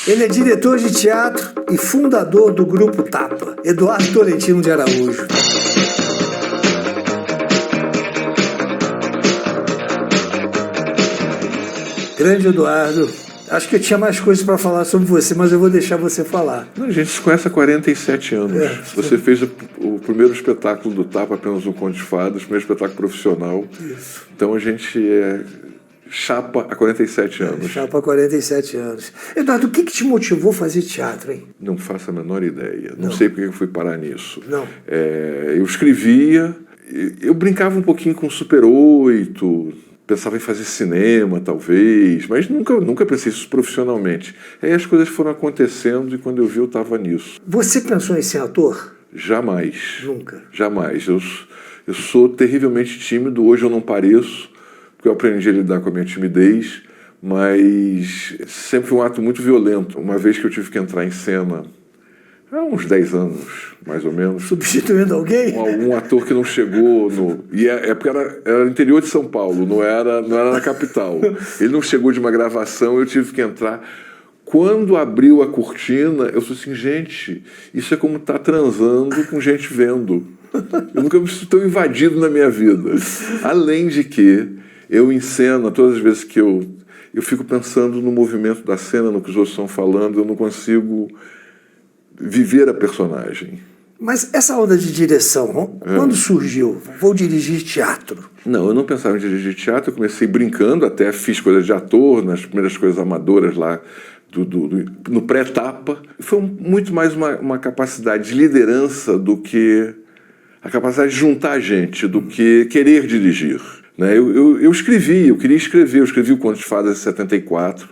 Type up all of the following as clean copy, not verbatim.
Ele é diretor de teatro e fundador do Grupo Tapa, Eduardo Tolentino de Araújo. Grande Eduardo, acho que eu tinha mais coisas para falar sobre você, mas eu vou deixar você falar. A gente se conhece há 47 anos. Você fez o primeiro espetáculo do Tapa, apenas um conto de fadas, o primeiro espetáculo profissional. Isso. Então a gente é chapa há 47 anos. Chapa há 47 anos. Eduardo, o que te motivou a fazer teatro, hein? Não faço a menor ideia. Não sei porque eu fui parar nisso. Não. Eu escrevia, eu brincava um pouquinho com Super 8, pensava em fazer cinema, talvez, mas nunca pensei isso profissionalmente. Aí as coisas foram acontecendo e quando eu vi eu estava nisso. Você pensou em ser ator? Jamais. Nunca? Jamais. Eu sou terrivelmente tímido, hoje eu não pareço, porque eu aprendi a lidar com a minha timidez, mas sempre foi um ato muito violento. Uma vez que eu tive que entrar em cena, há uns 10 anos, mais ou menos. Substituindo alguém? Um ator que não chegou e porque era interior de São Paulo, não era na capital. Ele não chegou de uma gravação, eu tive que entrar. Quando abriu a cortina, eu falei assim, gente, isso é como estar transando com gente vendo. Eu nunca me sinto tão invadido na minha vida. Além de que eu em cena, todas as vezes que eu fico pensando no movimento da cena, no que os outros estão falando, eu não consigo viver a personagem. Mas essa onda de direção, quando surgiu? Vou dirigir teatro. Não, eu não pensava em dirigir teatro, eu comecei brincando, até fiz coisas de ator, nas primeiras coisas amadoras lá, no pré-tapa. Foi muito mais uma capacidade de liderança do que a capacidade de juntar gente, do que querer dirigir. Eu escrevi, eu queria escrever, eu escrevi o Conto de Fadas em 74,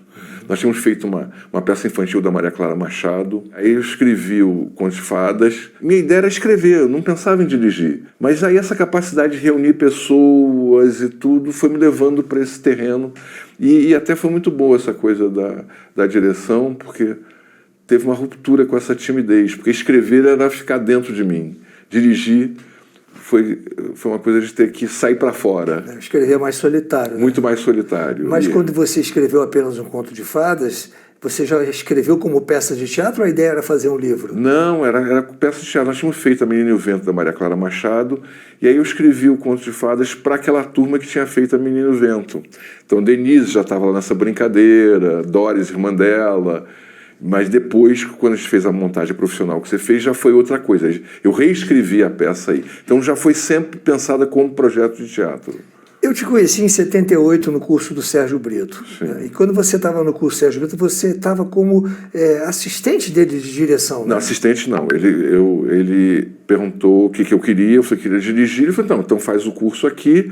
nós tínhamos feito uma peça infantil da Maria Clara Machado, aí eu escrevi o Conto de Fadas, minha ideia era escrever, eu não pensava em dirigir, mas aí essa capacidade de reunir pessoas e tudo foi me levando para esse terreno, e até foi muito boa essa coisa da direção, porque teve uma ruptura com essa timidez, porque escrever era ficar dentro de mim, dirigir foi uma coisa de ter que sair para fora. Escrever mais solitário. Muito mais solitário. Mas quando você escreveu apenas um conto de fadas, você já escreveu como peça de teatro ou a ideia era fazer um livro? Não, era peça de teatro. Nós tínhamos feito A Menina e o Vento, da Maria Clara Machado, e aí eu escrevi o Conto de Fadas para aquela turma que tinha feito A Menina e o Vento. Então Denise já estava lá nessa brincadeira, Doris, irmã dela. Mas depois, quando a gente fez a montagem profissional que você fez, já foi outra coisa. Eu reescrevi a peça aí. Então já foi sempre pensada como projeto de teatro. Eu te conheci em 78 no curso do Sérgio Brito. Sim. E quando você estava no curso do Sérgio Brito, você estava como assistente dele de direção, né? Não, assistente não. Ele perguntou o que eu queria, eu queria dirigir. Ele falou, então faz o curso aqui.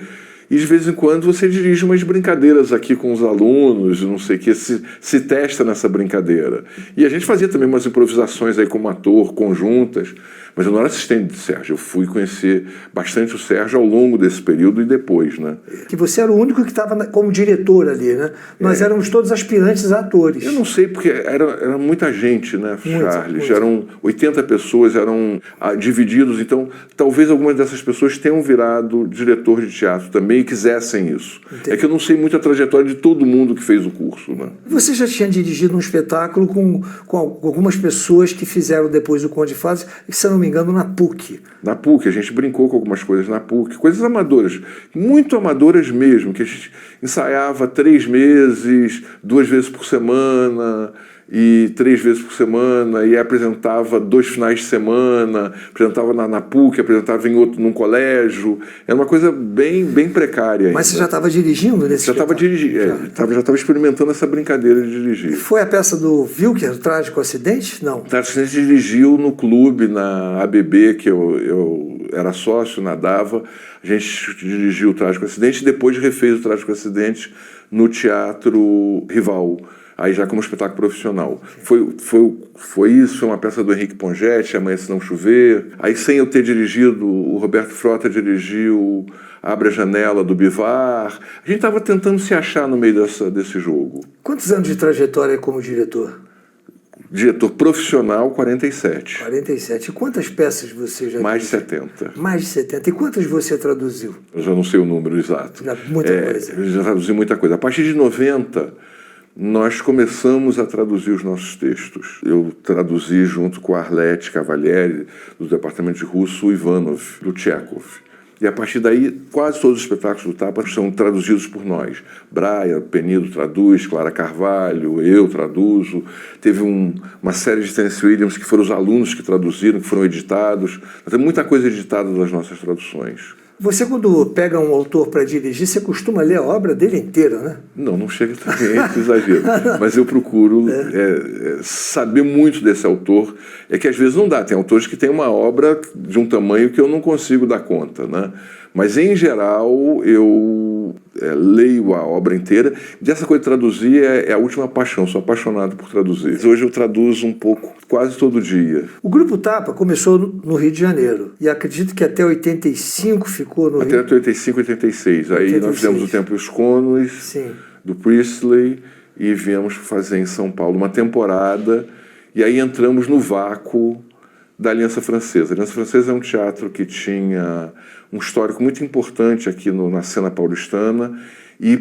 E de vez em quando você dirige umas brincadeiras aqui com os alunos, não sei o que, se testa nessa brincadeira. E a gente fazia também umas improvisações aí como ator, conjuntas, mas eu não era assistente de Sérgio, eu fui conhecer bastante o Sérgio ao longo desse período e depois, né? Que você era o único que estava como diretor ali, né? Nós éramos todos aspirantes a atores. Eu não sei, porque era muita gente, né, Charles? Muito. Eram 80 pessoas, eram divididos, então talvez algumas dessas pessoas tenham virado diretor de teatro também e quisessem isso. Entendi. É que eu não sei muito a trajetória de todo mundo que fez o curso, né? Você já tinha dirigido um espetáculo com algumas pessoas que fizeram depois o Conto de Fadas, se eu não me engano, na PUC. Na PUC, a gente brincou com algumas coisas na PUC, coisas amadoras, muito amadoras mesmo, que a gente ensaiava 3 meses, 2 vezes por semana, e 3 vezes por semana, e apresentava 2 finais de semana, apresentava na PUC, apresentava num colégio, era uma coisa bem precária. Mas ainda. Você já estava dirigindo nesse Já estava dirigindo, já estava experimentando essa brincadeira de dirigir. Foi a peça do Wilker, o Trágico Acidente? Não. O Trágico Acidente dirigiu no clube, na ABB, que eu era sócio, nadava, a gente dirigiu o Trágico Acidente e depois refez o Trágico Acidente no Teatro Rival, aí já como espetáculo profissional. Foi isso, foi uma peça do Henrique Pongetti, Amanhã Se Não Chover. Aí, sem eu ter dirigido, o Roberto Frota dirigiu Abre a Janela, do Bivar. A gente estava tentando se achar no meio desse jogo. Quantos anos de trajetória como diretor? Diretor profissional, 47. 47. E quantas peças você já Mais de dirigiu? 70. Mais de 70. E quantas você traduziu? Eu já não sei o número exato. Muita coisa. Eu já traduzi muita coisa. A partir de 90... nós começamos a traduzir os nossos textos. Eu traduzi junto com a Arlete Cavalieri, do departamento de russo, o Ivanov, do Chekhov. E a partir daí, quase todos os espetáculos do Tapa são traduzidos por nós. Braia, Penido traduz, Clara Carvalho, eu traduzo. Teve uma série de Tennessee Williams que foram os alunos que traduziram, que foram editados. Tem muita coisa editada das nossas traduções. Você, quando pega um autor para dirigir, você costuma ler a obra dele inteira, né? Não chega também a esse exagero. Mas eu procuro saber muito desse autor. É que às vezes não dá. Tem autores que têm uma obra de um tamanho que eu não consigo dar conta, né? Mas, em geral, eu leio a obra inteira. E essa coisa de traduzir é a última paixão. Sou apaixonado por traduzir. Hoje eu traduzo um pouco, quase todo dia. O Grupo Tapa começou no Rio de Janeiro. E acredito que até 85 ficou no Rio. Até 85, 86. Aí 86. Nós fizemos o Tempo e os Cônos, Sim. do Priestley, e viemos fazer em São Paulo uma temporada. E aí entramos no vácuo da Aliança Francesa. A Aliança Francesa é um teatro que tinha um histórico muito importante aqui na cena paulistana, e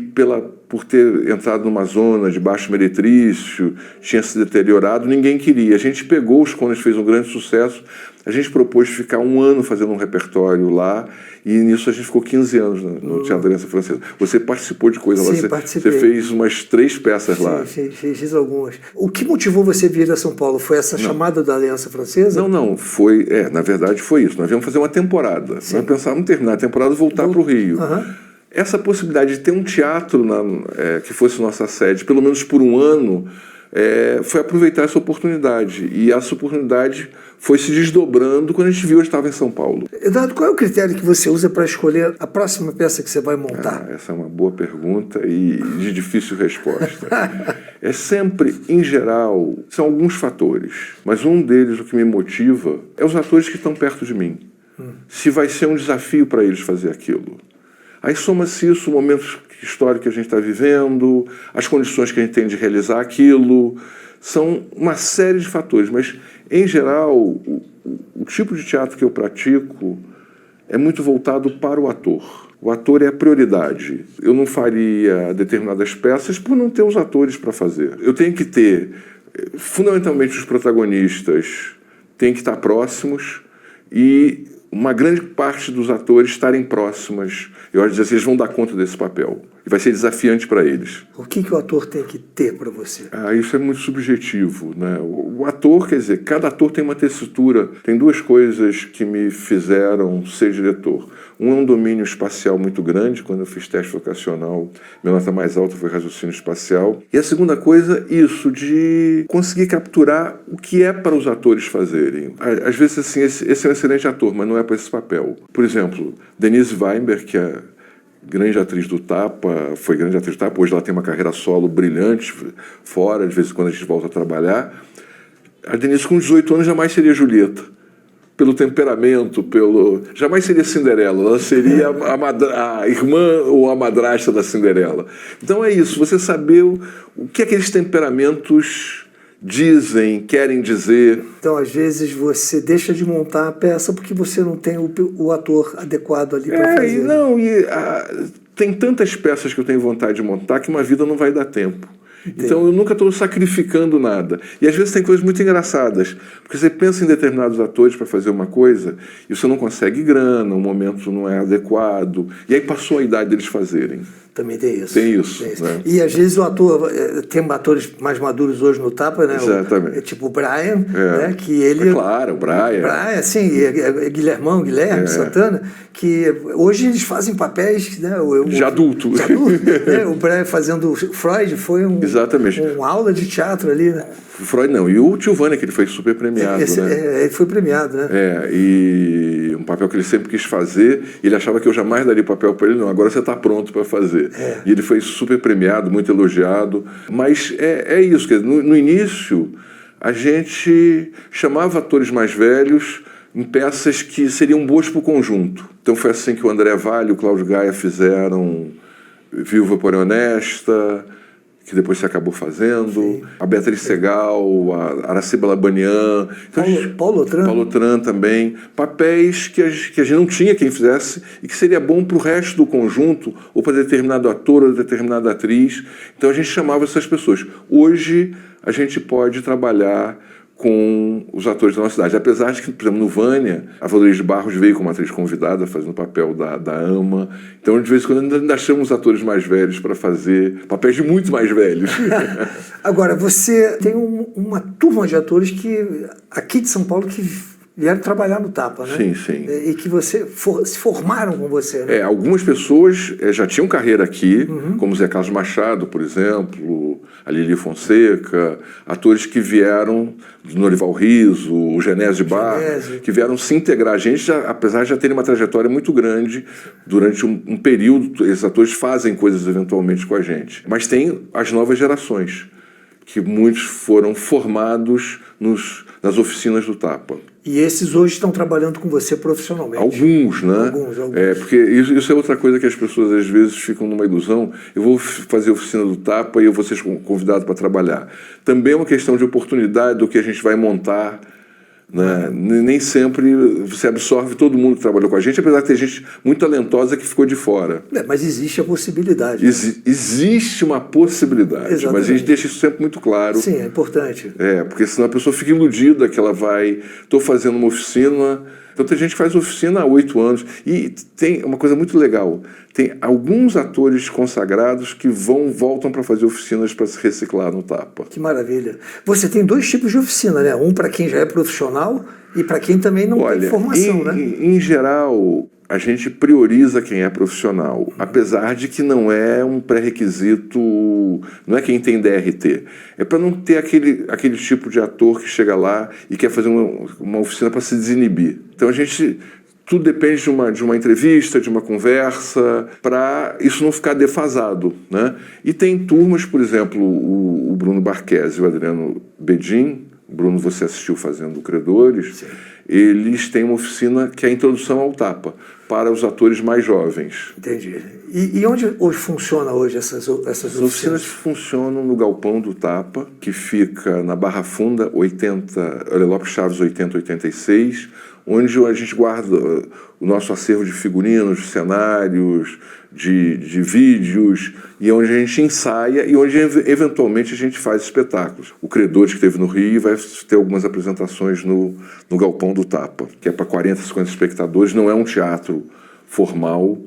por ter entrado numa zona de baixo meretrício, tinha se deteriorado, ninguém queria. A gente pegou os Cônes, fez um grande sucesso, a gente propôs ficar 1 ano fazendo um repertório lá, e nisso a gente ficou 15 anos no Teatro da Aliança Francesa. Você participou de coisa lá? Sim, participei. Você fez umas 3 peças lá. Sim, fiz algumas. O que motivou você vir a São Paulo? Foi essa chamada da Aliança Francesa? Não. Na verdade foi isso. Nós viemos fazer uma temporada. Sim. Nós pensávamos terminar a temporada e voltar para o Rio. Essa possibilidade de ter um teatro que fosse nossa sede, pelo menos por 1 ano, foi aproveitar essa oportunidade. E essa oportunidade foi se desdobrando quando a gente viu que estava em São Paulo. Eduardo, qual é o critério que você usa para escolher a próxima peça que você vai montar? Essa é uma boa pergunta e de difícil resposta. É sempre, em geral, são alguns fatores, mas um deles, o que me motiva, é os atores que estão perto de mim. Se vai ser um desafio para eles fazer aquilo. Aí soma-se isso, o momento histórico que a gente está vivendo, as condições que a gente tem de realizar aquilo. São uma série de fatores, mas, em geral, o tipo de teatro que eu pratico é muito voltado para o ator. O ator é a prioridade. Eu não faria determinadas peças por não ter os atores para fazer. Eu tenho que ter, fundamentalmente, os protagonistas têm que estar próximos e uma grande parte dos atores estarem próximas. Eu acho que eles vão dar conta desse papel. E vai ser desafiante para eles. O que o ator tem que ter para você? Isso é muito subjetivo, né? O ator, quer dizer, cada ator tem uma tessitura. Tem 2 coisas que me fizeram ser diretor. Um é um domínio espacial muito grande. Quando eu fiz teste vocacional, minha nota mais alta foi raciocínio espacial. E a segunda coisa, isso, de conseguir capturar o que é para os atores fazerem. Às vezes, assim, esse é um excelente ator, mas não é para esse papel. Por exemplo, Denise Weinberg, que é grande atriz do Tapa, foi grande atriz do Tapa, hoje ela tem uma carreira solo brilhante, fora, de vez em quando a gente volta a trabalhar. A Denise, com 18 anos, jamais seria Julieta. Pelo temperamento, jamais seria Cinderela, ela seria a irmã ou a madrasta da Cinderela. Então é isso, você saber o que aqueles temperamentos dizem, querem dizer. Então, às vezes, você deixa de montar a peça porque você não tem o ator adequado ali para fazer. Tem tantas peças que eu tenho vontade de montar que uma vida não vai dar tempo. Entendi. Então, eu nunca estou sacrificando nada. E, às vezes, tem coisas muito engraçadas. Porque você pensa em determinados atores para fazer uma coisa e você não consegue grana, o momento não é adequado. E aí passou a idade deles fazerem. Também tem isso. Tem isso. Né? E às vezes o ator, tem atores mais maduros hoje no Tapa, né? Exatamente. Tipo o Brian, né? Que ele... Claro, o Brian. Brian, sim, Guilherme Santana, que hoje eles fazem papéis, né? De adulto. Né? O Brian fazendo Freud foi Exatamente. Uma aula de teatro ali, né? Freud não, e o Tio Vânia, que ele foi super premiado, né? Ele foi premiado, né? E um papel que ele sempre quis fazer, ele achava que eu jamais daria papel para ele, não, agora você está pronto para fazer. E ele foi super premiado, muito elogiado, mas é isso, quer dizer, no início a gente chamava atores mais velhos em peças que seriam boas para o conjunto. Então foi assim que o André Valle e o Cláudio Gaia fizeram Viúva Porém Honesta, que depois você acabou fazendo, Sim. a Beatriz Segal, a Araciba Labanian, então, Paulo Otran. Paulo Otran também, papéis que a gente não tinha quem fizesse e que seria bom para o resto do conjunto, ou para determinado ator ou determinada atriz. Então a gente chamava essas pessoas. Hoje a gente pode trabalhar com os atores da nossa cidade. Apesar de que, por exemplo, no Vânia, a Valdez de Barros veio como atriz convidada, fazendo o papel da Ama. Então, de vez em quando, ainda achamos atores mais velhos para fazer papéis de muito mais velhos. Agora, você tem uma turma de atores aqui de São Paulo que vieram trabalhar no Tapa, né? Sim, sim. E que se formaram com você, né? Algumas pessoas já tinham carreira aqui, como Zé Carlos Machado, por exemplo, a Lili Fonseca, atores que vieram, Norival Riso, o Genésio de Barros, que vieram se integrar a gente, apesar de já terem uma trajetória muito grande durante um período. Esses atores fazem coisas eventualmente com a gente. Mas tem as novas gerações, que muitos foram formados nas oficinas do Tapa. E esses hoje estão trabalhando com você profissionalmente? Alguns, né? Alguns. Porque isso é outra coisa que as pessoas às vezes ficam numa ilusão. Eu vou fazer a oficina do Tapa e eu vou ser convidado para trabalhar. Também é uma questão de oportunidade do que a gente vai montar, né? Nem sempre você absorve todo mundo que trabalhou com a gente, apesar de ter gente muito talentosa que ficou de fora. Mas existe a possibilidade. Existe uma possibilidade. Exatamente. Mas a gente deixa isso sempre muito claro. Sim, é importante. Porque senão a pessoa fica iludida que ela vai... Estou fazendo uma oficina... Então tem gente que faz oficina há 8 anos. E tem uma coisa muito legal. Tem alguns atores consagrados que voltam para fazer oficinas para se reciclar no Tapa. Que maravilha. Você tem 2 tipos de oficina, né? Um para quem já é profissional e para quem também não tem formação, né? Em geral, a gente prioriza quem é profissional, apesar de que não é um pré-requisito, não é quem tem DRT. É para não ter aquele tipo de ator que chega lá e quer fazer uma oficina para se desinibir. Então tudo depende de uma entrevista, de uma conversa, para isso não ficar defasado, né? E tem turmas, por exemplo, o Bruno Barquesi e o Adriano Bedin, o Bruno você assistiu fazendo Credores. Sim. Eles têm uma oficina que é a introdução ao Tapa, para os atores mais jovens. Entendi. E onde funciona hoje essas oficinas? As oficinas funcionam no Galpão do Tapa, que fica na Barra Funda, Lopes Chaves 8086, onde a gente guarda o nosso acervo de figurinos, cenários, de vídeos, e onde a gente ensaia e onde eventualmente a gente faz espetáculos. O Credores, que teve no Rio, vai ter algumas apresentações no Galpão do Tapa, que é para 40, 50 espectadores. Não é um teatro formal,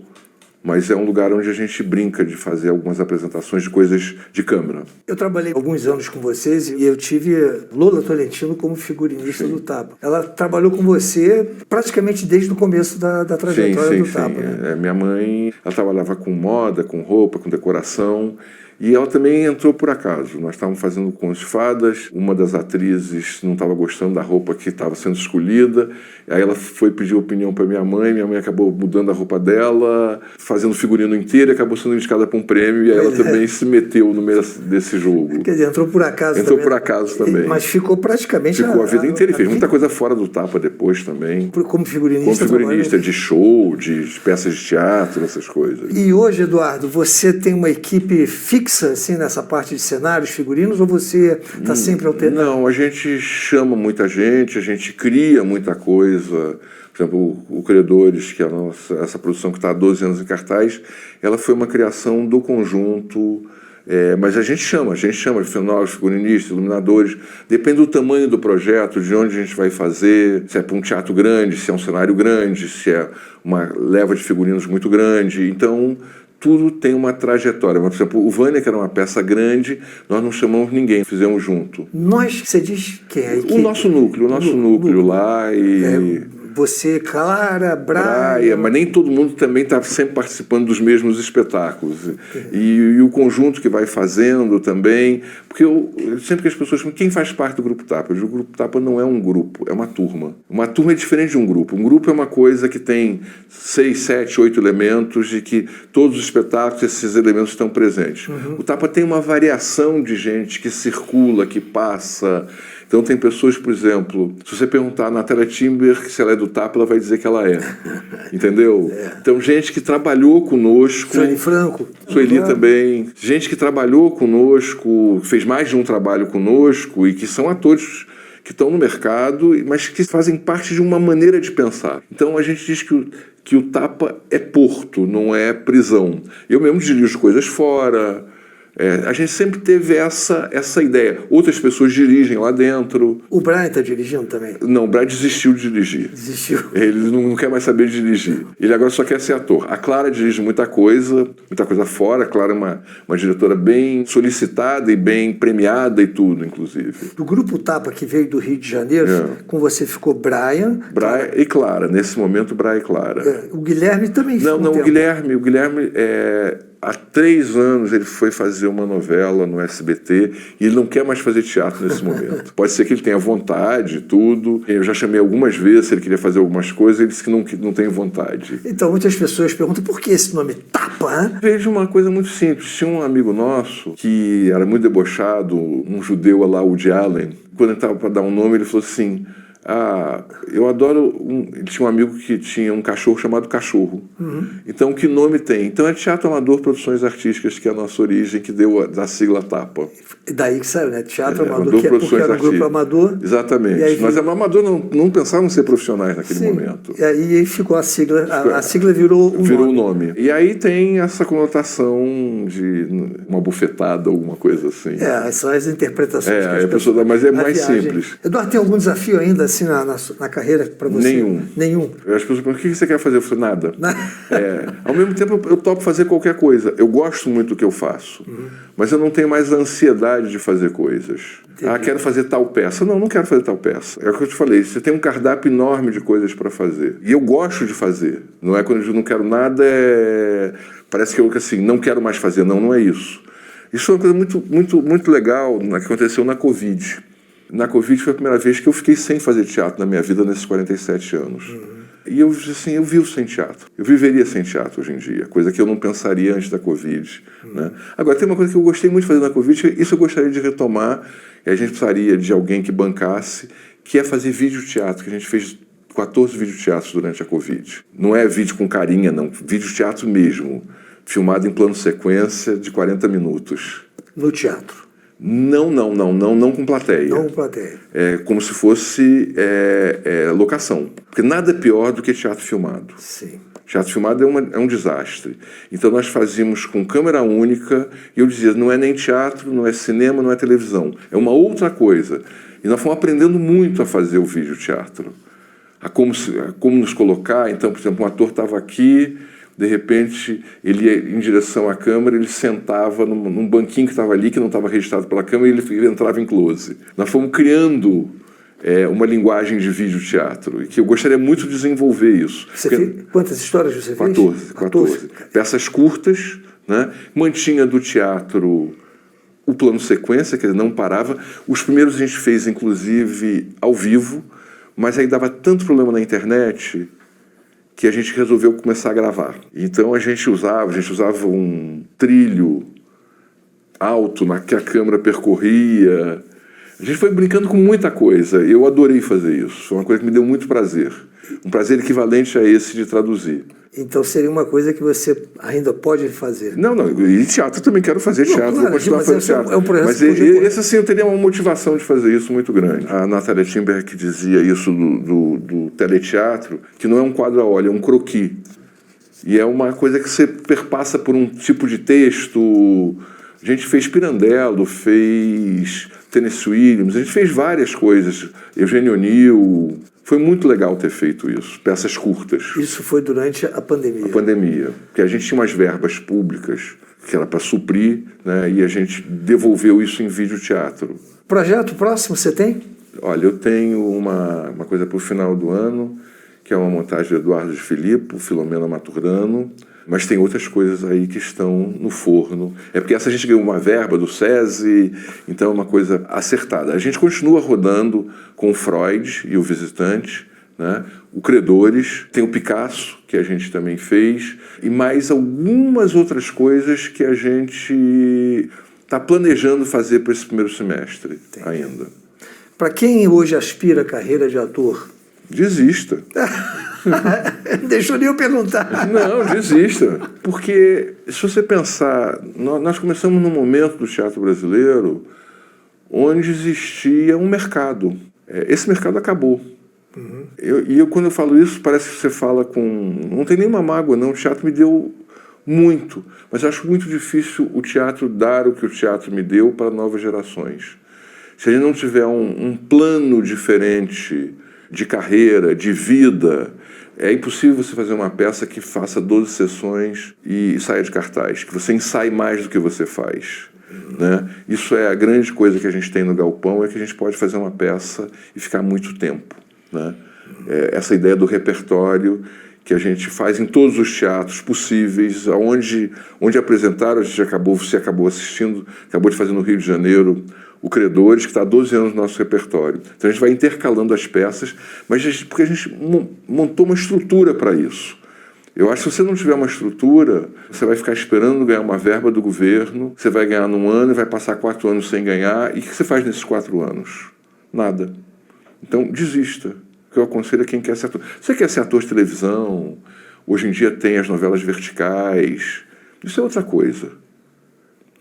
mas é um lugar onde a gente brinca de fazer algumas apresentações de coisas de câmera. Eu trabalhei alguns anos com vocês e eu tive Lola Tolentino como figurinista do Tapa. Ela trabalhou com você praticamente desde o começo da trajetória do Tapa. Né? Minha mãe, ela trabalhava com moda, com roupa, com decoração. E ela também entrou por acaso. Nós estávamos fazendo com as fadas, uma das atrizes não estava gostando da roupa que estava sendo escolhida, aí ela foi pedir opinião para minha mãe acabou mudando a roupa dela, fazendo figurino inteiro e acabou sendo indicada para um prêmio, e aí ela também se meteu no meio desse jogo. Quer dizer, entrou por acaso também. Entrou por acaso também. Mas ficou praticamente... Ficou a vida inteira e fez muita coisa fora do Tapa depois também. Como figurinista? Como figurinista, de show, de peças de teatro, essas coisas. E hoje, Eduardo, você tem uma equipe fixa assim, nessa parte de cenários, figurinos, ou você está sempre alternando? Não, a gente chama muita gente, a gente cria muita coisa. Por exemplo, o Credores, que é essa produção que está há 12 anos em cartaz, ela foi uma criação do conjunto, mas a gente chama de fenómenos, figurinistas, iluminadores, depende do tamanho do projeto, de onde a gente vai fazer, se é para um teatro grande, se é um cenário grande, se é uma leva de figurinos muito grande. Então, tudo tem uma trajetória. Por exemplo, o Vânia, que era uma peça grande, nós não chamamos ninguém, fizemos junto. Nós, você diz quem é? O nosso núcleo lá e... Você, Clara, Braia... Mas nem todo mundo também está sempre participando dos mesmos espetáculos. E o conjunto que vai fazendo também... Porque sempre que as pessoas falam, quem faz parte do Grupo Tapa? Eu digo, o Grupo Tapa não é um grupo, é uma turma. Uma turma é diferente de um grupo. Um grupo é uma coisa que tem 6, 7, 8 elementos e que todos os espetáculos, esses elementos estão presentes. O Tapa tem uma variação de gente que circula, que passa... Então tem pessoas, por exemplo, se você perguntar a Natália Timber se ela é do Tapa, ela vai dizer que ela é. Entendeu? Então, gente que trabalhou conosco. Sueli Franco. Sueli também. Gente que trabalhou conosco, fez mais de um trabalho conosco e que são atores que estão no mercado, mas que fazem parte de uma maneira de pensar. Então, a gente diz que o Tapa é porto, não é prisão. Eu mesmo dirijo coisas fora. A gente sempre teve essa ideia. Outras pessoas dirigem lá dentro. O Brian está dirigindo também? Não, o Brian desistiu de dirigir. Desistiu. Ele não quer mais saber de dirigir. Ele agora só quer ser ator. A Clara dirige muita coisa fora. A Clara é uma diretora bem solicitada e bem premiada e tudo, inclusive. Do grupo Tapa, que veio do Rio de Janeiro, com você ficou Brian e Clara. Nesse momento, Brian e Clara. O Guilherme também ficou Não, o Guilherme há 3 anos ele foi fazer uma novela no SBT e ele não quer mais fazer teatro nesse momento. Pode ser que ele tenha vontade e tudo. Eu já chamei algumas vezes se ele queria fazer algumas coisas, ele disse que não tem vontade. Então, muitas pessoas perguntam por que esse nome Tapa, hein? Vejo uma coisa muito simples. Tinha um amigo nosso que era muito debochado, um judeu lá, o Woody Allen. Quando ele estava para dar um nome, ele falou assim... eu adoro... Ele tinha um amigo que tinha um cachorro chamado Cachorro. Então, que nome tem? Então, é Teatro Amador Produções Artísticas, que é a nossa origem, que deu a sigla Tapa. Daí que saiu, né? Teatro Amador, que porque era um grupo amador. Exatamente. Aí, nós, amador, não pensávamos em ser profissionais naquele momento. E aí ficou a sigla. A sigla virou o nome. E aí tem essa conotação de uma bufetada, alguma coisa assim. São as interpretações. Mas é mais simples. Eduardo, tem algum desafio ainda assim na carreira para você? Nenhum. As pessoas perguntam, o que você quer fazer? Eu falei, nada. Ao mesmo tempo, eu topo fazer qualquer coisa. Eu gosto muito do que eu faço. Mas eu não tenho mais a ansiedade de fazer coisas. Quero fazer tal peça. Não quero fazer tal peça. É o que eu te falei, você tem um cardápio enorme de coisas para fazer. E eu gosto de fazer. Não é quando eu digo não quero nada, parece que eu assim, não quero mais fazer. Não é isso. Isso é uma coisa muito, muito, muito legal que aconteceu na Covid. Na Covid foi a primeira vez que eu fiquei sem fazer teatro na minha vida nesses 47 anos. E eu vivo sem teatro. Eu viveria sem teatro hoje em dia, coisa que eu não pensaria antes da Covid. Né? Agora, tem uma coisa que eu gostei muito de fazer na Covid, isso eu gostaria de retomar, e a gente precisaria de alguém que bancasse, que é fazer videoteatro, que a gente fez 14 videoteatros durante a Covid. Não é vídeo com carinha, não. Videoteatro mesmo, filmado em plano sequência de 40 minutos. No teatro? Não com plateia. Não com plateia. É como se fosse locação. Porque nada é pior do que teatro filmado. Sim. Teatro filmado é um desastre. Então nós fazíamos com câmera única, e eu dizia, não é nem teatro, não é cinema, não é televisão. É uma outra coisa. E nós fomos aprendendo muito a fazer o videoteatro. A como nos colocar. Então, por exemplo, um ator estava aqui... De repente, ele ia em direção à câmera, ele sentava num banquinho que estava ali, que não estava registrado pela câmera, e ele entrava em close. Nós fomos criando uma linguagem de videoteatro, e que eu gostaria muito de desenvolver isso. Quantas histórias você fez? 14. Peças curtas, né? Mantinha do teatro o plano sequência, quer dizer, não parava. Os primeiros a gente fez, inclusive, ao vivo, mas aí dava tanto problema na internet... que a gente resolveu começar a gravar. Então a gente usava um trilho alto que a câmera percorria. A gente foi brincando com muita coisa. Eu adorei fazer isso. Foi uma coisa que me deu muito prazer. Um prazer equivalente a esse de traduzir. Então seria uma coisa que você ainda pode fazer. Não. E teatro também quero fazer teatro. Claro, vou continuar fazendo teatro. É um projeto mas esse assim, eu teria uma motivação de fazer isso muito grande. A Natália Timberg dizia isso do teleteatro, que não é um quadro a óleo, é um croquis. E é uma coisa que você perpassa por um tipo de texto. A gente fez Pirandello, fez Tennessee Williams, a gente fez várias coisas. Eugênio O'Neill. Foi muito legal ter feito isso, peças curtas. Isso foi durante a pandemia? A pandemia, porque a gente tinha umas verbas públicas que era para suprir, né, e a gente devolveu isso em videoteatro. Projeto próximo você tem? Olha, eu tenho uma coisa para o final do ano, que é uma montagem do Eduardo de Filippo, Filomena Maturano, mas tem outras coisas aí que estão no forno. É porque essa a gente ganhou uma verba do SESI, então é uma coisa acertada. A gente continua rodando com o Freud e o Visitante, né? O Credores, tem o Picasso, que a gente também fez, e mais algumas outras coisas que a gente está planejando fazer para esse primeiro semestre ainda. Para quem hoje aspira a carreira de ator, Desista. Não deixou nem eu perguntar. Não, desista. Porque, se você pensar, nós começamos num momento do teatro brasileiro onde existia um mercado. Esse mercado acabou. Uhum. Quando eu falo isso, parece que você fala com... Não tem nenhuma mágoa, não. O teatro me deu muito. Mas eu acho muito difícil o teatro dar o que o teatro me deu para novas gerações. Se a gente não tiver um plano diferente de carreira, de vida, é impossível você fazer uma peça que faça 12 sessões e saia de cartaz, que você ensaie mais do que você faz. Né? Isso é a grande coisa que a gente tem no Galpão, é que a gente pode fazer uma peça e ficar muito tempo. Né? Essa ideia do repertório que a gente faz em todos os teatros possíveis, onde apresentaram, você acabou assistindo, acabou de fazer no Rio de Janeiro, o Credores, que está há 12 anos no nosso repertório. Então a gente vai intercalando as peças, porque a gente montou uma estrutura para isso. Eu acho que se você não tiver uma estrutura, você vai ficar esperando ganhar uma verba do governo, você vai ganhar num ano e vai passar 4 anos sem ganhar, e o que você faz nesses 4 anos? Nada. Então desista. O que eu aconselho é quem quer ser ator. Você quer ser ator de televisão, hoje em dia tem as novelas verticais, isso é outra coisa.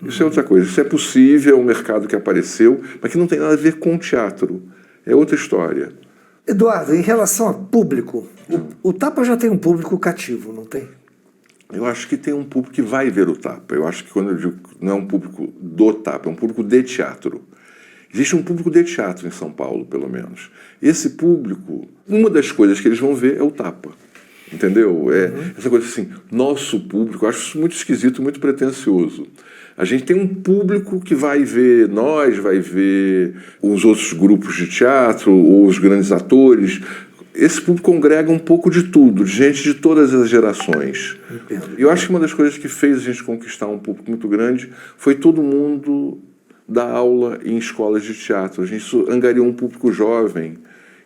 Isso é outra coisa. Isso é possível, é um mercado que apareceu, mas que não tem nada a ver com teatro. É outra história. Eduardo, em relação a público, o Tapa já tem um público cativo, não tem? Eu acho que tem um público que vai ver o Tapa. Eu acho que quando eu digo não é um público do Tapa, é um público de teatro. Existe um público de teatro em São Paulo, pelo menos. Esse público, uma das coisas que eles vão ver é o Tapa. Entendeu? Essa coisa assim, nosso público, eu acho isso muito esquisito, muito pretensioso. A gente tem um público que vai ver nós, vai ver os outros grupos de teatro, ou os grandes atores. Esse público congrega um pouco de tudo, de gente de todas as gerações. Entendo. Eu acho que uma das coisas que fez a gente conquistar um público muito grande foi todo mundo dar aula em escolas de teatro. A gente angariou um público jovem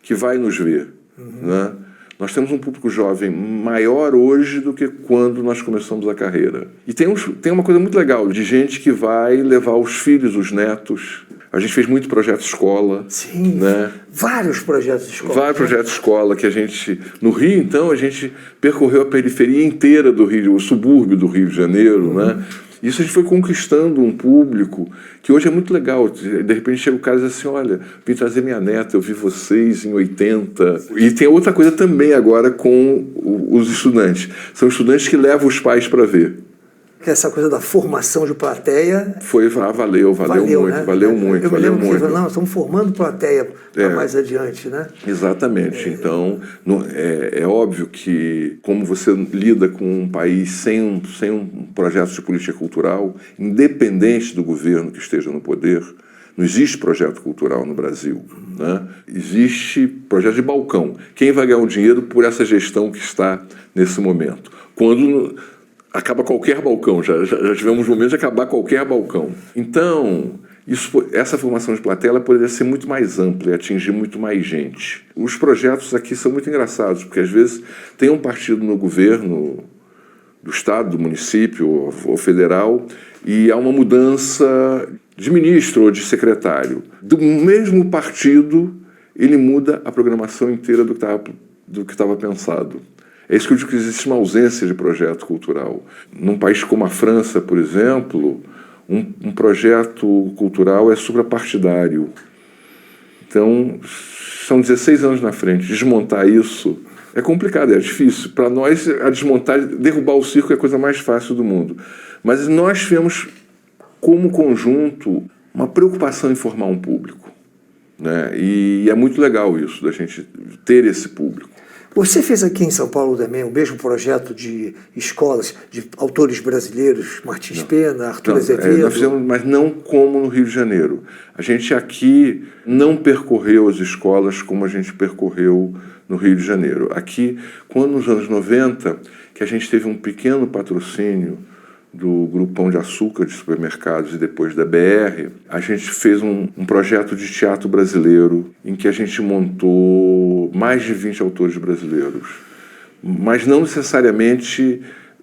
que vai nos ver. Né? Nós temos um público jovem maior hoje do que quando nós começamos a carreira. E tem uma coisa muito legal, de gente que vai levar os filhos, os netos. A gente fez muito projeto escola. Sim, né? Vários projetos de escola. Vários projetos de escola que a gente... No Rio, então, a gente percorreu a periferia inteira do Rio, o subúrbio do Rio de Janeiro, né? Isso a gente foi conquistando um público que hoje é muito legal. De repente chega o cara e diz assim, olha, vim trazer minha neta, eu vi vocês em 80. E tem outra coisa também agora com os estudantes. São estudantes que levam os pais para ver. Essa coisa da formação de plateia... Valeu muito, né? Valeu muito. Eu me lembro que não, estamos formando plateia para mais adiante, né? Exatamente. Então, é óbvio que, como você lida com um país sem um projeto de política cultural, independente do governo que esteja no poder, não existe projeto cultural no Brasil. Né? Existe projeto de balcão. Quem vai ganhar o dinheiro por essa gestão que está nesse momento? Quando... acaba qualquer balcão, já tivemos momentos de acabar qualquer balcão. Então, essa formação de plateia ela poderia ser muito mais ampla e atingir muito mais gente. Os projetos aqui são muito engraçados, porque às vezes tem um partido no governo do estado, do município ou federal, e há uma mudança de ministro ou de secretário. Do mesmo partido, ele muda a programação inteira do que estava pensado. É isso que eu digo, que existe uma ausência de projeto cultural. Num país como a França, por exemplo, um projeto cultural é suprapartidário. Então, são 16 anos na frente. Desmontar isso é complicado, é difícil. Para nós, a desmontar, derrubar o circo é a coisa mais fácil do mundo. Mas nós tivemos, como conjunto, uma preocupação em formar um público. Né? E é muito legal isso, da gente ter esse público. Você fez aqui em São Paulo também o mesmo projeto de escolas de autores brasileiros, Martins Pena, Arthur Azevedo? Nós fizemos, mas não como no Rio de Janeiro. A gente aqui não percorreu as escolas como a gente percorreu no Rio de Janeiro. Aqui, quando nos anos 90, que a gente teve um pequeno patrocínio do Grupo Pão de Açúcar de supermercados e depois da BR, a gente fez um projeto de teatro brasileiro em que a gente montou mais de 20 autores brasileiros, mas não necessariamente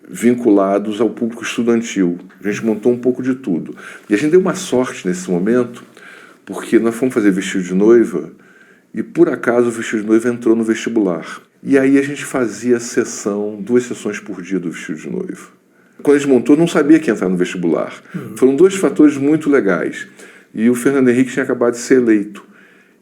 vinculados ao público estudantil. A gente montou um pouco de tudo. E a gente deu uma sorte nesse momento, porque nós fomos fazer Vestido de Noiva e por acaso o Vestido de Noiva entrou no vestibular. E aí a gente fazia duas sessões por dia do Vestido de Noiva. Quando a gente montou, não sabia que ia entrar no vestibular. Foram dois fatores muito legais. E o Fernando Henrique tinha acabado de ser eleito.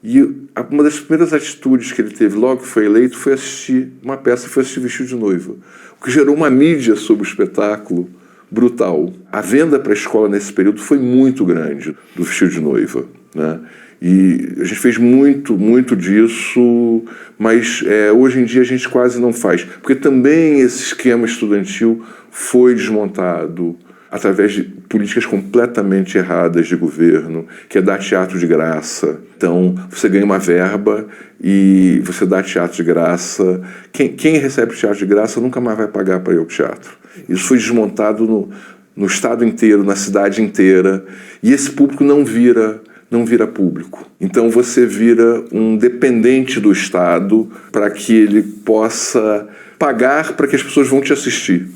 E uma das primeiras atitudes que ele teve logo que foi eleito foi assistir uma peça, foi assistir Vestido de Noiva, o que gerou uma mídia sobre o espetáculo brutal. A venda para a escola nesse período foi muito grande do Vestido de Noiva, né? E a gente fez muito disso, mas hoje em dia a gente quase não faz, porque também esse esquema estudantil foi desmontado através de políticas completamente erradas de governo, que é dar teatro de graça. Então, você ganha uma verba e você dá teatro de graça. Quem recebe teatro de graça nunca mais vai pagar para ir ao teatro. Isso foi desmontado no estado inteiro, na cidade inteira, e esse público não vira público. Então você vira um dependente do Estado para que ele possa pagar para que as pessoas vão te assistir.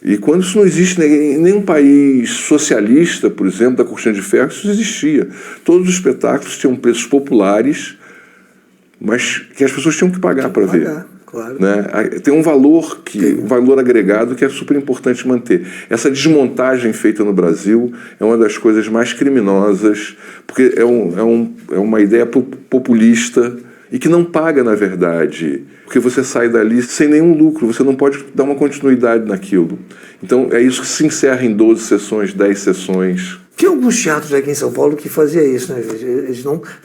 E quando isso não existe em nenhum país socialista, por exemplo, da Cortina de Ferro, isso existia. Todos os espetáculos tinham preços populares, mas que as pessoas tinham que pagar para ver. Claro. Né? Tem um valor agregado que é super importante manter. Essa desmontagem feita no Brasil é uma das coisas mais criminosas, porque é uma ideia populista e que não paga, na verdade, porque você sai dali sem nenhum lucro, você não pode dar uma continuidade naquilo. Então é isso que se encerra em 12 sessões, 10 sessões. Tinha alguns teatros aqui em São Paulo que faziam isso, né?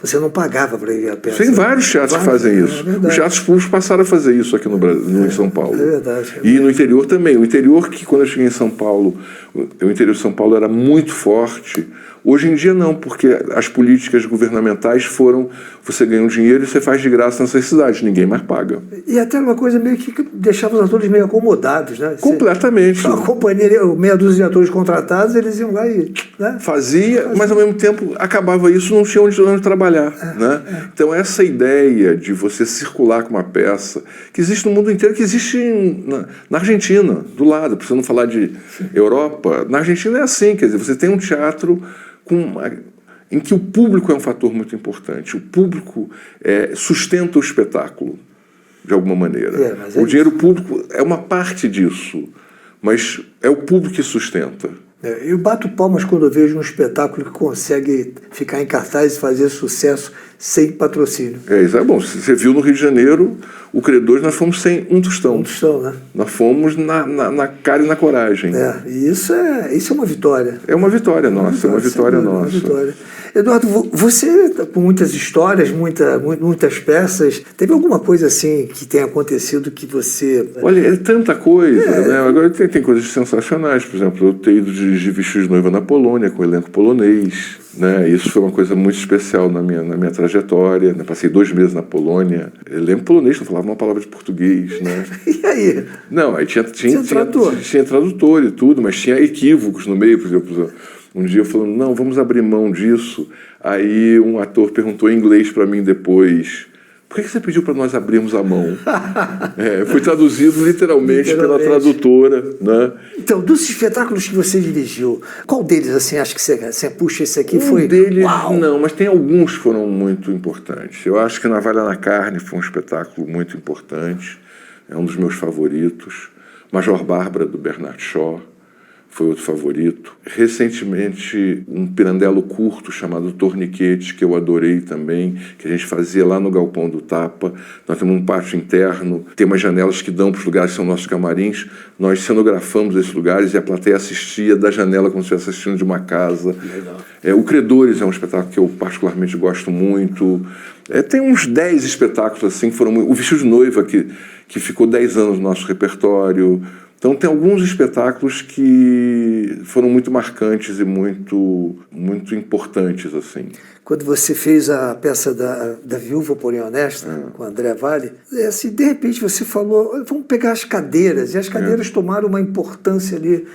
Você não pagava para ir ver a peça. Tem vários teatros que fazem isso. Os teatros públicos passaram a fazer isso aqui no Brasil, em São Paulo. É verdade. E no interior também. O interior, que quando eu cheguei em São Paulo, o interior de São Paulo era muito forte. Hoje em dia não, porque as políticas governamentais foram: você ganha um dinheiro e você faz de graça nessas cidades, ninguém mais paga. E até uma coisa meio que deixava os atores meio acomodados, né? Completamente. A companhia, meia dúzia de atores contratados, eles iam lá e... Né? Fazia, mas ao mesmo tempo acabava isso, não tinha onde trabalhar. Né? Então essa ideia de você circular com uma peça, que existe no mundo inteiro, que existe na Argentina, do lado, para você não falar de Europa, na Argentina é assim, quer dizer, você tem um teatro em que o público é um fator muito importante. O público sustenta o espetáculo, de alguma maneira. O dinheiro público é uma parte disso, mas é o público que sustenta. Eu bato palmas quando eu vejo um espetáculo que consegue ficar em cartaz e fazer sucesso sem patrocínio. Isso é bom. Você viu no Rio de Janeiro, o Credores, nós fomos sem um tostão. Um tostão, né? Nós fomos na cara e na coragem. E isso é uma vitória. É uma vitória nossa, uma vitória nossa. Uma vitória. Eduardo, você, com muitas histórias, muitas peças, teve alguma coisa assim que tenha acontecido que você... Olha, é tanta coisa, né? Agora tem coisas sensacionais. Por exemplo, eu ter ido dirigir Vestido de Noiva na Polônia, com o elenco polonês. Né? Isso foi uma coisa muito especial na minha trajetória. Né? Passei 2 meses na Polônia. Elenco polonês, não falava uma palavra de português. Né? E aí? Não, aí tinha tradutor e tudo, mas tinha equívocos no meio, por exemplo. Um dia eu falando, não, vamos abrir mão disso. Aí um ator perguntou em inglês para mim depois: por que você pediu para nós abrirmos a mão? Foi traduzido literalmente pela tradutora. Né? Então, dos espetáculos que você dirigiu, qual deles, assim, acho que você puxa esse aqui foi... Um deles, não, mas tem alguns que foram muito importantes. Eu acho que Navalha na Carne foi um espetáculo muito importante. É um dos meus favoritos. Major Bárbara, do Bernard Shaw, foi outro favorito. Recentemente, um Pirandello curto chamado Torniquete, que eu adorei também, que a gente fazia lá no Galpão do Tapa. Nós temos um pátio interno, tem umas janelas que dão para os lugares que são nossos camarins. Nós cenografamos esses lugares e a plateia assistia da janela como se estivesse assistindo de uma casa. O Credores é um espetáculo que eu particularmente gosto muito. Tem uns 10 espetáculos assim que foram... O Vestido de Noiva, que ficou 10 anos no nosso repertório. Então tem alguns espetáculos que foram muito marcantes e muito importantes, assim. Quando você fez a peça da Viúva Porém Honesta, com André Valle, assim, de repente você falou, vamos pegar as cadeiras, e as cadeiras tomaram uma importância ali,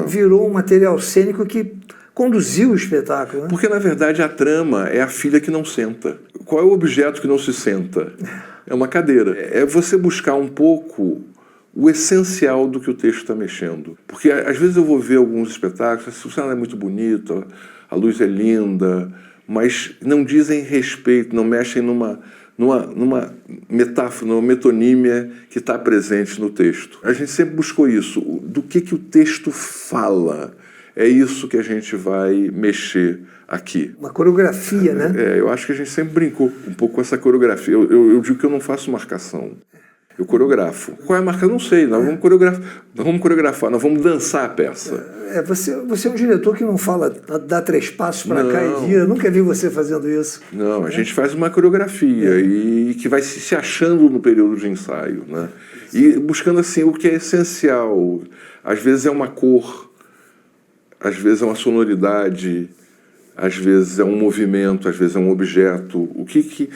virou um material cênico que conduziu o espetáculo. Né? Porque, na verdade, a trama é a filha que não senta. Qual é o objeto que não se senta? É uma cadeira. É você buscar um pouco o essencial do que o texto está mexendo. Porque, às vezes, eu vou ver alguns espetáculos, o cenário é muito bonito, a luz é linda, mas não dizem respeito, não mexem numa metáfora, numa metonímia que está presente no texto. A gente sempre buscou isso. Do que o texto fala? É isso que a gente vai mexer aqui. Uma coreografia, né? Eu acho que a gente sempre brincou um pouco com essa coreografia. Eu digo que eu não faço marcação. Eu coreografo. Qual é a marca? Eu não sei. Nós vamos coreografar, nós vamos dançar a peça. Você é um diretor que não fala, dá 3 passos para cá e vira. Eu nunca vi você fazendo isso. Não, a gente faz uma coreografia e que vai se achando no período de ensaio, né? E buscando assim o que é essencial. Às vezes é uma cor, às vezes é uma sonoridade, às vezes é um movimento, às vezes é um objeto. O que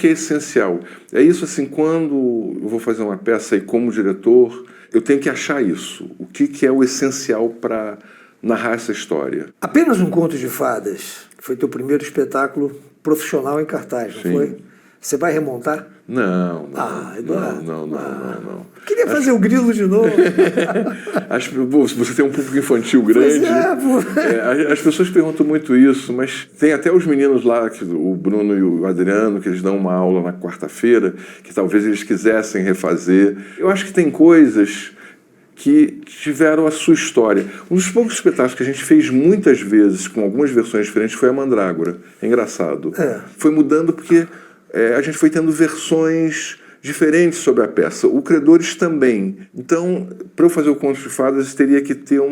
é essencial? É isso assim, quando eu vou fazer uma peça e como diretor, eu tenho que achar isso. O que é o essencial para narrar essa história? Apenas um Conto de Fadas, que foi teu primeiro espetáculo profissional em cartaz, não foi? Você vai remontar? Não. Eduardo. Não. Queria fazer o Grilo de novo. Acho que você tem um público infantil grande. As pessoas perguntam muito isso, mas tem até os meninos lá, o Bruno e o Adriano, que eles dão uma aula na quarta-feira, que talvez eles quisessem refazer. Eu acho que tem coisas que tiveram a sua história. Um dos poucos espetáculos que a gente fez muitas vezes, com algumas versões diferentes, foi a Mandrágora. É engraçado. Foi mudando porque a gente foi tendo versões diferentes sobre a peça. O Credores também. Então, para eu fazer o Conto de Fadas, teria que ter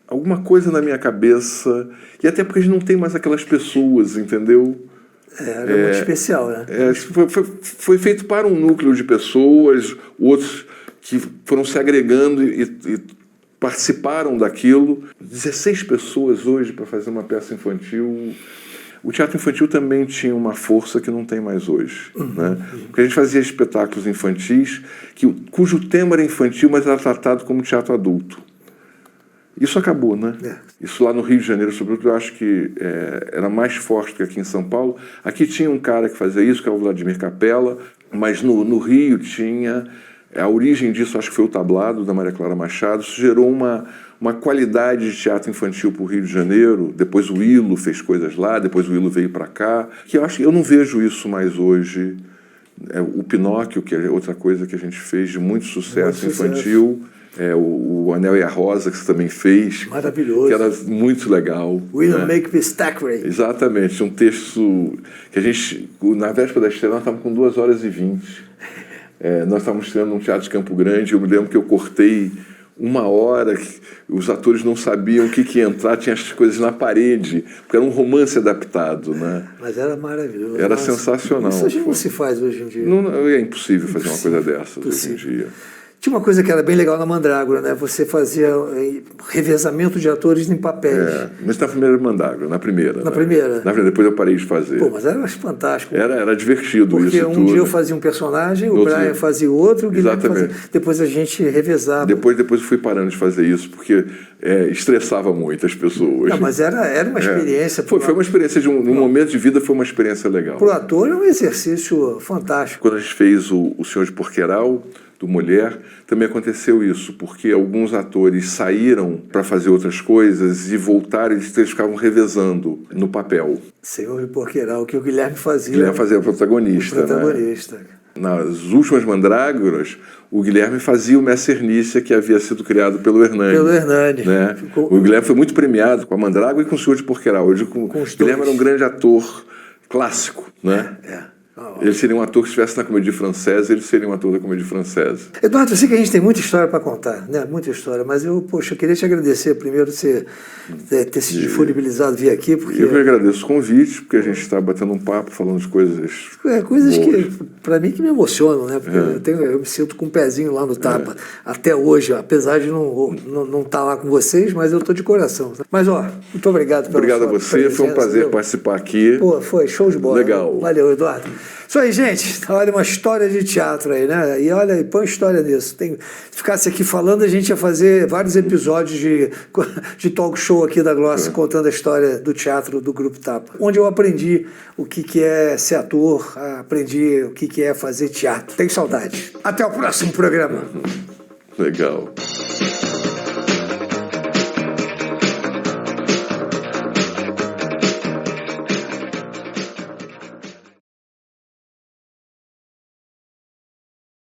alguma coisa na minha cabeça. E até porque a gente não tem mais aquelas pessoas, entendeu? Era muito especial, né? Foi feito para um núcleo de pessoas, outros que foram se agregando e participaram daquilo. 16 pessoas hoje para fazer uma peça infantil. O teatro infantil também tinha uma força que não tem mais hoje. Né? Porque a gente fazia espetáculos infantis cujo tema era infantil, mas era tratado como teatro adulto. Isso acabou, né? Isso lá no Rio de Janeiro, sobretudo, eu acho que era mais forte que aqui em São Paulo. Aqui tinha um cara que fazia isso, que é o Vladimir Capella, mas no Rio tinha... A origem disso, acho que foi o Tablado, da Maria Clara Machado. Isso gerou uma qualidade de teatro infantil para o Rio de Janeiro. Depois o Ilo fez coisas lá, depois o Ilo veio para cá. Que eu não vejo isso mais hoje. O Pinóquio, que é outra coisa que a gente fez de muito sucesso infantil. O Anel e a Rosa, que você também fez. Maravilhoso. Que era muito legal. William Makepeace Thackeray. Exatamente. Um texto que a gente, na véspera da estreia, nós estávamos com 2h20. Nós estávamos estreando num teatro de Campo Grande. Eu me lembro que eu cortei 1 hora, que os atores não sabiam o que ia entrar, tinha as coisas na parede, porque era um romance adaptado, né? Mas era maravilhoso. Era sensacional. Isso a gente não se faz hoje em dia. É impossível fazer uma coisa dessas hoje em dia. Tinha uma coisa que era bem legal na Mandrágora, né? Você fazia revezamento de atores em papéis. Mas na primeira Mandrágora, na primeira. Na primeira? Depois eu parei de fazer. Mas era fantástico. Era divertido porque isso tudo. Dia eu fazia um personagem, o Brian fazia outro, o Guilherme fazia... Depois a gente revezava. Depois eu fui parando de fazer isso, porque estressava muito as pessoas. Não, mas era uma experiência. Foi uma experiência, num momento de vida foi uma experiência legal. Para o ator é um exercício fantástico. Quando a gente fez o Senhor de Porqueral, do Mulher, também aconteceu isso, porque alguns atores saíram para fazer outras coisas e voltaram e eles ficavam revezando no papel. Senhor de Porqueral, que o Guilherme fazia. O Guilherme fazia o protagonista. Né? Nas últimas Mandrágoras, o Guilherme fazia o Messernícia, que havia sido criado pelo Hernani. Né? O Guilherme foi muito premiado com a Mandrágora e com o Senhor de Porqueral. Hoje, o Guilherme era um grande ator clássico, né? Ele seria um ator que estivesse na Comédie Française, ele seria um ator da Comédie Française. Eduardo, eu sei que a gente tem muita história para contar, né? Muita história, mas eu queria te agradecer primeiro você ter se disponibilizado vir aqui. Porque... Eu que agradeço o convite, porque a gente está batendo um papo, falando de coisas coisas boas. Que, para mim, que me emocionam, né? Porque eu me sinto com um pezinho lá no tapa, até hoje, apesar de não estar lá com vocês, mas eu estou de coração. Mas, muito obrigado pela Obrigado a você, presença, foi um prazer participar aqui. Foi show de bola. Legal. Né? Valeu, Eduardo. Isso aí, gente. Olha, uma história de teatro aí, né? E olha, põe história nisso. Se ficasse aqui falando, a gente ia fazer vários episódios de talk show aqui da Gloss, contando a história do teatro do Grupo Tapa. Onde eu aprendi o que é ser ator, aprendi o que é fazer teatro. Tenho saudade. Até o próximo programa. Legal.